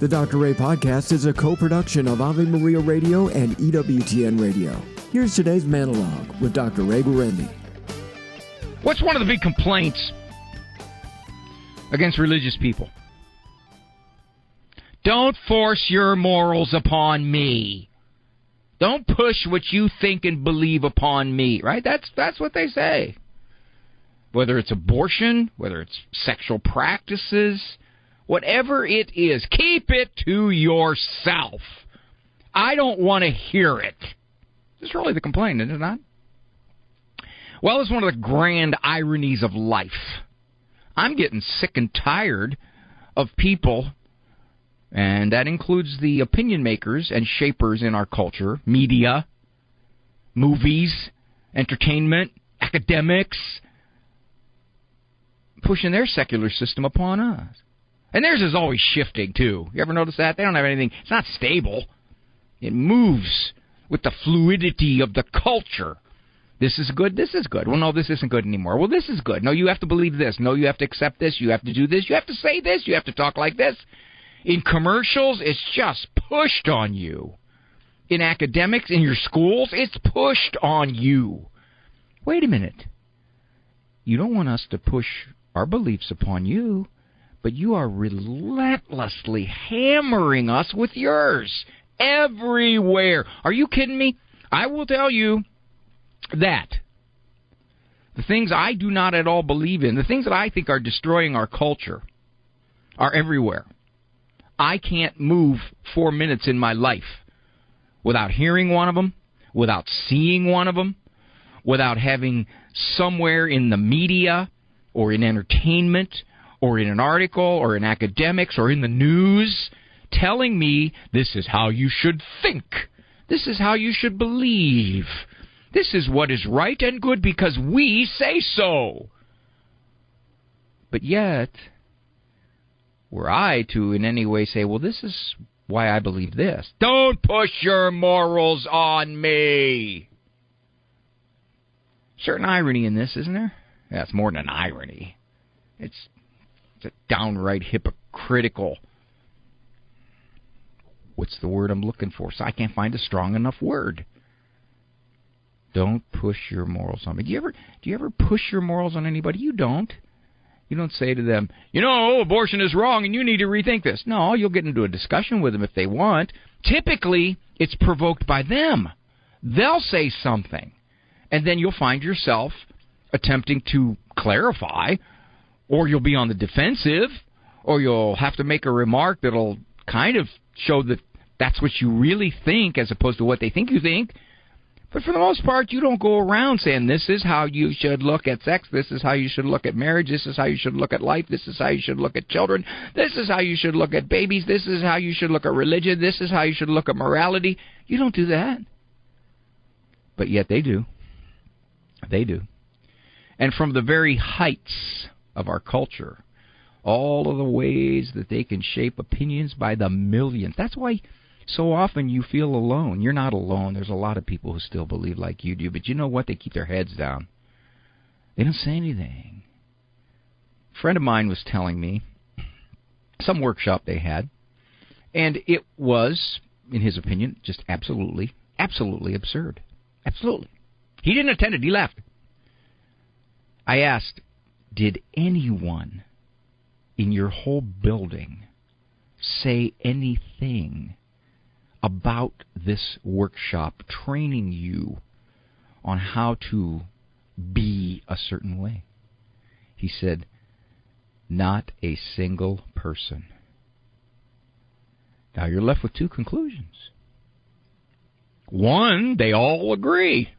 The Dr. Ray Podcast is a co-production of Ave Maria Radio and EWTN Radio. Here's today's monologue with Dr. Ray Guarendi. What's one of the big complaints against religious people? Don't force your morals upon me. Don't push what you think and believe upon me, right? That's what they say. Whether it's abortion, whether it's sexual practices, whatever it is, keep it to yourself. I don't want to hear it. This is really the complaint, is it not? Well, it's one of the grand ironies of life. I'm getting sick and tired of people, and that includes the opinion makers and shapers in our culture, media, movies, entertainment, academics, pushing their secular system upon us. And theirs is always shifting, too. You ever notice that? They don't have anything. It's not stable. It moves with the fluidity of the culture. This is good, this is good. Well, no, this isn't good anymore. Well, this is good. No, you have to believe this. No, you have to accept this. You have to do this. You have to say this. You have to talk like this. In commercials, it's just pushed on you. In academics, in your schools, it's pushed on you. Wait a minute. You don't want us to push our beliefs upon you, but you are relentlessly hammering us with yours everywhere. Are you kidding me? I will tell you that the things I do not at all believe in, the things that I think are destroying our culture, are everywhere. I can't move 4 minutes in my life without hearing one of them, without seeing one of them, without having somewhere in the media or in entertainment or in an article or in academics or in the news telling me this is how you should think, this is how you should believe, this is what is right and good because we say so. But yet, were I to in any way say, well, this is why I believe this, don't push your morals on me. Certain irony in this, isn't there? Yeah, it's more than an irony. It's a downright hypocritical. What's the word I'm looking for? So I can't find a strong enough word. Don't push your morals on me. Do you ever push your morals on anybody? You don't. You don't say to them, you know, abortion is wrong and you need to rethink this. No, you'll get into a discussion with them if they want. Typically, it's provoked by them. They'll say something. And then you'll find yourself attempting to clarify, or you'll be on the defensive, or you'll have to make a remark that'll kind of show that that's what you really think as opposed to what they think you think. But for the most part, you don't go around saying, this is how you should look at sex, this is how you should look at marriage, this is how you should look at life, this is how you should look at children, this is how you should look at babies, this is how you should look at religion, this is how you should look at morality. You don't do that. But yet they do. They do. And from the very heights of our culture, all of the ways that they can shape opinions by the millions. That's why so often you feel alone. You're not alone. There's a lot of people who still believe like you do. But you know what? They keep their heads down. They don't say anything. A friend of mine was telling me some workshop they had, and it was, in his opinion, just absolutely absurd. Absolutely. He didn't attend it. He left. I asked, did anyone in your whole building say anything about this workshop training you on how to be a certain way? He said, not a single person. Now you're left with two conclusions. One, they all agree.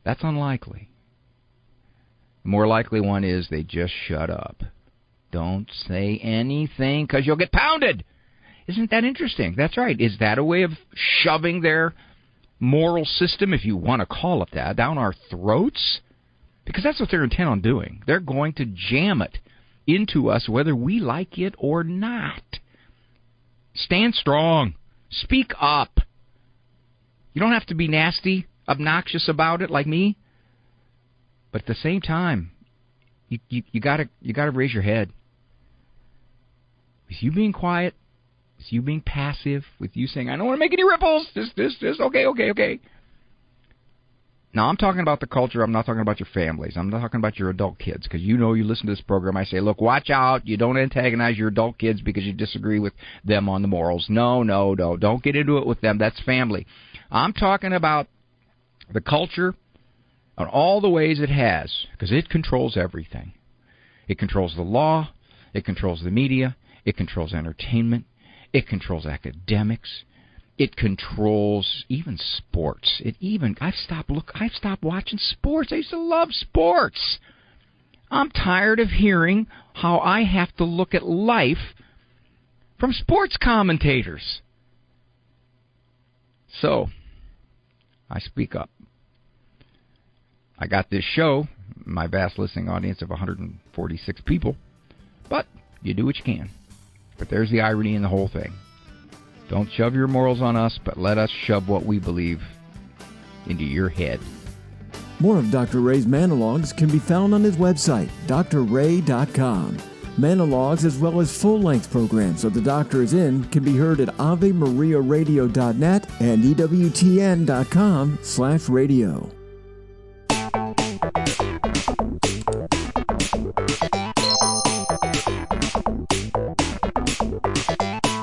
That's unlikely. The more likely one is they just shut up. Don't say anything because you'll get pounded. Isn't that interesting? That's right. Is that a way of shoving their moral system, if you want to call it that, down our throats? Because that's what they're intent on doing. They're going to jam it into us whether we like it or not. Stand strong. Speak up. You don't have to be nasty, obnoxious about it like me. But at the same time, you gotta raise your head. With you being quiet, with you being passive, with you saying, I don't want to make any ripples, this, okay. Now, I'm talking about the culture. I'm not talking about your families. I'm not talking about your adult kids, because you listen to this program. I say, look, watch out. You don't antagonize your adult kids because you disagree with them on the morals. No. Don't get into it with them. That's family. I'm talking about the culture and all the ways it has, because it controls everything. It controls the law. It controls the media. It controls entertainment. It controls academics. It controls even sports. I've stopped watching sports. I used to love sports. I'm tired of hearing how I have to look at life from sports commentators. So, I speak up. I got this show, my vast listening audience of 146 people, but you do what you can. But there's the irony in the whole thing. Don't shove your morals on us, but let us shove what we believe into your head. More of Dr. Ray's monologues can be found on his website, drray.com. Monologues as well as full-length programs of The Doctor Is In can be heard at AveMariaRadio.net and EWTN.com/radio.